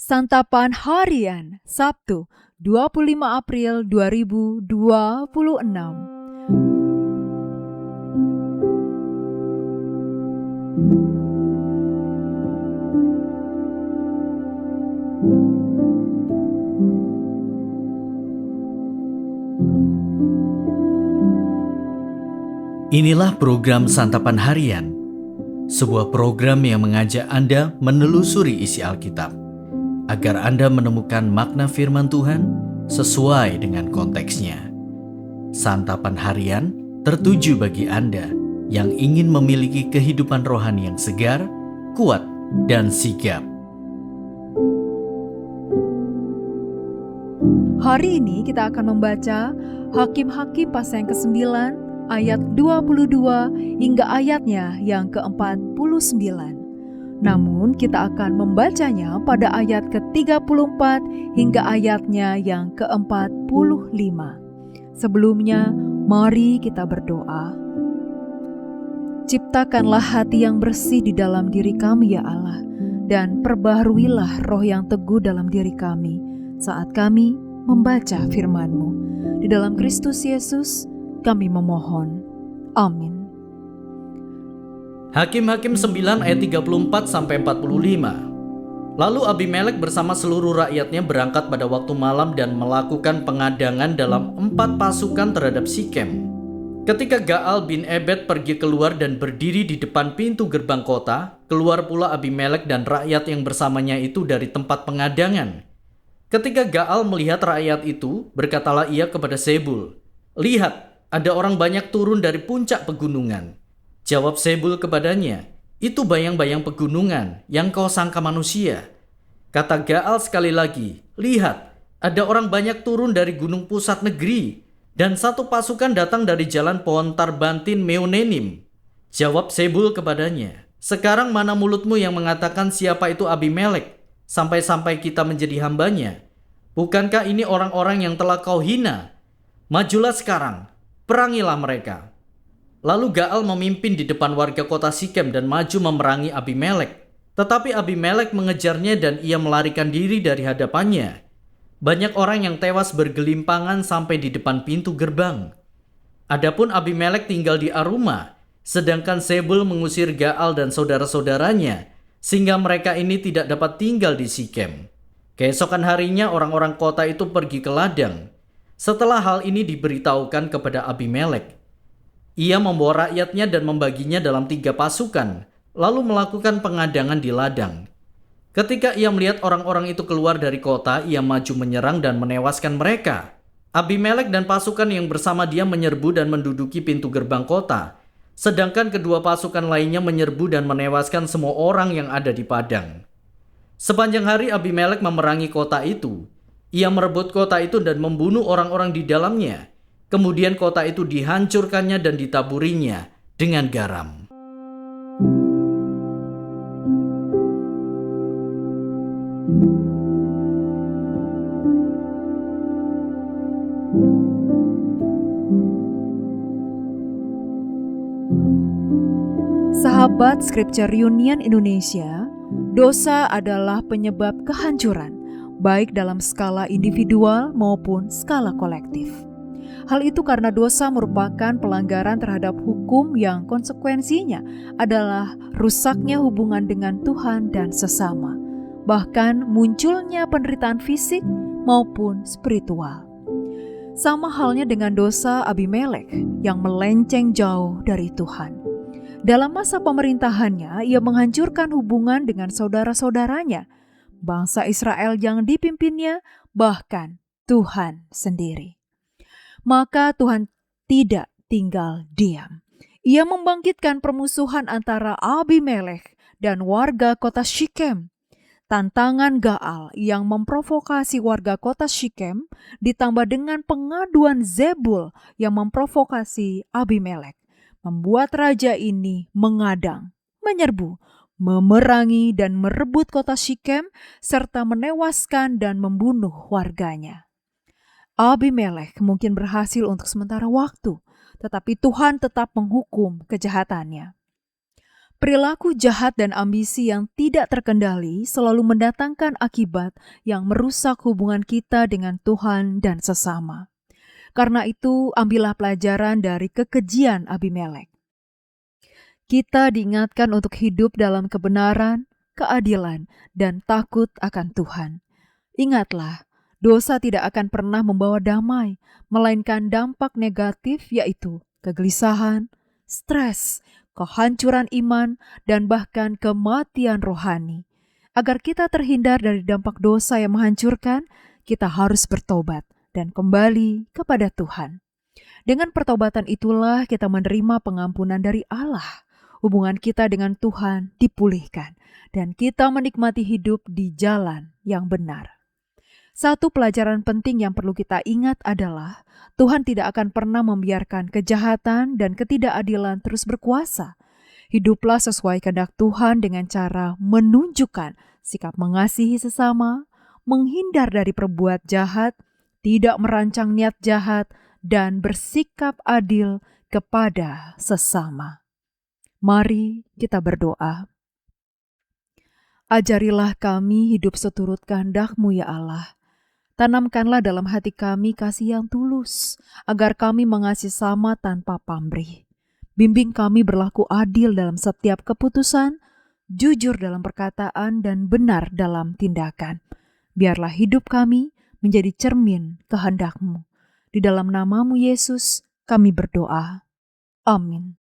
Santapan Harian Sabtu 25 April 2026. Inilah program Santapan Harian, sebuah program yang mengajak Anda menelusuri isi Alkitab, agar Anda menemukan makna firman Tuhan sesuai dengan konteksnya. Santapan Harian tertuju bagi Anda yang ingin memiliki kehidupan rohani yang segar, kuat, dan sigap. Hari ini kita akan membaca Hakim-Hakim pasal yang ke-9 ayat 22 hingga ayatnya yang ke-49. Namun kita akan membacanya pada ayat ke-34 hingga ayatnya yang ke-45. Sebelumnya, mari kita berdoa. Ciptakanlah hati yang bersih di dalam diri kami ya Allah, dan perbaharuilah roh yang teguh dalam diri kami saat kami membaca firman-Mu. Di dalam Kristus Yesus kami memohon. Amin. Hakim-Hakim 9 ayat 34-45. Lalu Abimelek bersama seluruh rakyatnya berangkat pada waktu malam dan melakukan pengadangan dalam 4 pasukan terhadap Sikem. Ketika Gaal bin Ebed pergi keluar dan berdiri di depan pintu gerbang kota, keluar pula Abimelek dan rakyat yang bersamanya itu dari tempat pengadangan. Ketika Gaal melihat rakyat itu, berkatalah ia kepada Zebul, "Lihat, ada orang banyak turun dari puncak pegunungan." Jawab Zebul kepadanya, "Itu bayang-bayang pegunungan yang kau sangka manusia." Kata Gaal sekali lagi, "Lihat, ada orang banyak turun dari gunung pusat negeri, dan satu pasukan datang dari jalan pohon Tarbantin Meonenim." Jawab Zebul kepadanya, "Sekarang mana mulutmu yang mengatakan siapa itu Abimelek, sampai-sampai kita menjadi hambanya? Bukankah ini orang-orang yang telah kau hina? Majulah sekarang, perangilah mereka." Lalu Gaal memimpin di depan warga kota Sikem dan maju memerangi Abimelek. Tetapi Abimelek mengejarnya dan ia melarikan diri dari hadapannya. Banyak orang yang tewas bergelimpangan sampai di depan pintu gerbang. Adapun Abimelek tinggal di Aruma, sedangkan Zebul mengusir Gaal dan saudara-saudaranya, sehingga mereka ini tidak dapat tinggal di Sikem. Keesokan harinya orang-orang kota itu pergi ke ladang. Setelah hal ini diberitahukan kepada Abimelek, ia membawa rakyatnya dan membaginya dalam 3 pasukan, lalu melakukan pengadangan di ladang. Ketika ia melihat orang-orang itu keluar dari kota, ia maju menyerang dan menewaskan mereka. Abimelek dan pasukan yang bersama dia menyerbu dan menduduki pintu gerbang kota, sedangkan kedua pasukan lainnya menyerbu dan menewaskan semua orang yang ada di padang. Sepanjang hari Abimelek memerangi kota itu. Ia merebut kota itu dan membunuh orang-orang di dalamnya. Kemudian kota itu dihancurkannya dan ditaburinya dengan garam. Sahabat Scripture Union Indonesia, dosa adalah penyebab kehancuran, baik dalam skala individual maupun skala kolektif. Hal itu karena dosa merupakan pelanggaran terhadap hukum yang konsekuensinya adalah rusaknya hubungan dengan Tuhan dan sesama, bahkan munculnya penderitaan fisik maupun spiritual. Sama halnya dengan dosa Abimelek yang melenceng jauh dari Tuhan. Dalam masa pemerintahannya, ia menghancurkan hubungan dengan saudara-saudaranya, bangsa Israel yang dipimpinnya, bahkan Tuhan sendiri. Maka Tuhan tidak tinggal diam. Ia membangkitkan permusuhan antara Abimelek dan warga kota Sikem. Tantangan Gaal yang memprovokasi warga kota Sikem ditambah dengan pengaduan Zebul yang memprovokasi Abimelek membuat raja ini mengadang, menyerbu, memerangi dan merebut kota Sikem serta menewaskan dan membunuh warganya. Abimelek mungkin berhasil untuk sementara waktu, tetapi Tuhan tetap menghukum kejahatannya. Perilaku jahat dan ambisi yang tidak terkendali selalu mendatangkan akibat yang merusak hubungan kita dengan Tuhan dan sesama. Karena itu, ambillah pelajaran dari kekejian Abimelek. Kita diingatkan untuk hidup dalam kebenaran, keadilan, dan takut akan Tuhan. Ingatlah, dosa tidak akan pernah membawa damai, melainkan dampak negatif yaitu kegelisahan, stres, kehancuran iman, dan bahkan kematian rohani. Agar kita terhindar dari dampak dosa yang menghancurkan, kita harus bertobat dan kembali kepada Tuhan. Dengan pertobatan itulah kita menerima pengampunan dari Allah. Hubungan kita dengan Tuhan dipulihkan, dan kita menikmati hidup di jalan yang benar. Satu pelajaran penting yang perlu kita ingat adalah Tuhan tidak akan pernah membiarkan kejahatan dan ketidakadilan terus berkuasa. Hiduplah sesuai kehendak Tuhan dengan cara menunjukkan sikap mengasihi sesama, menghindar dari perbuat jahat, tidak merancang niat jahat, dan bersikap adil kepada sesama. Mari kita berdoa. Ajarilah kami hidup seturut kehendak-Mu ya Allah. Tanamkanlah dalam hati kami kasih yang tulus, agar kami mengasihi sama tanpa pamrih. Bimbing kami berlaku adil dalam setiap keputusan, jujur dalam perkataan, dan benar dalam tindakan. Biarlah hidup kami menjadi cermin kehendak-Mu. Di dalam nama-Mu Yesus, kami berdoa. Amin.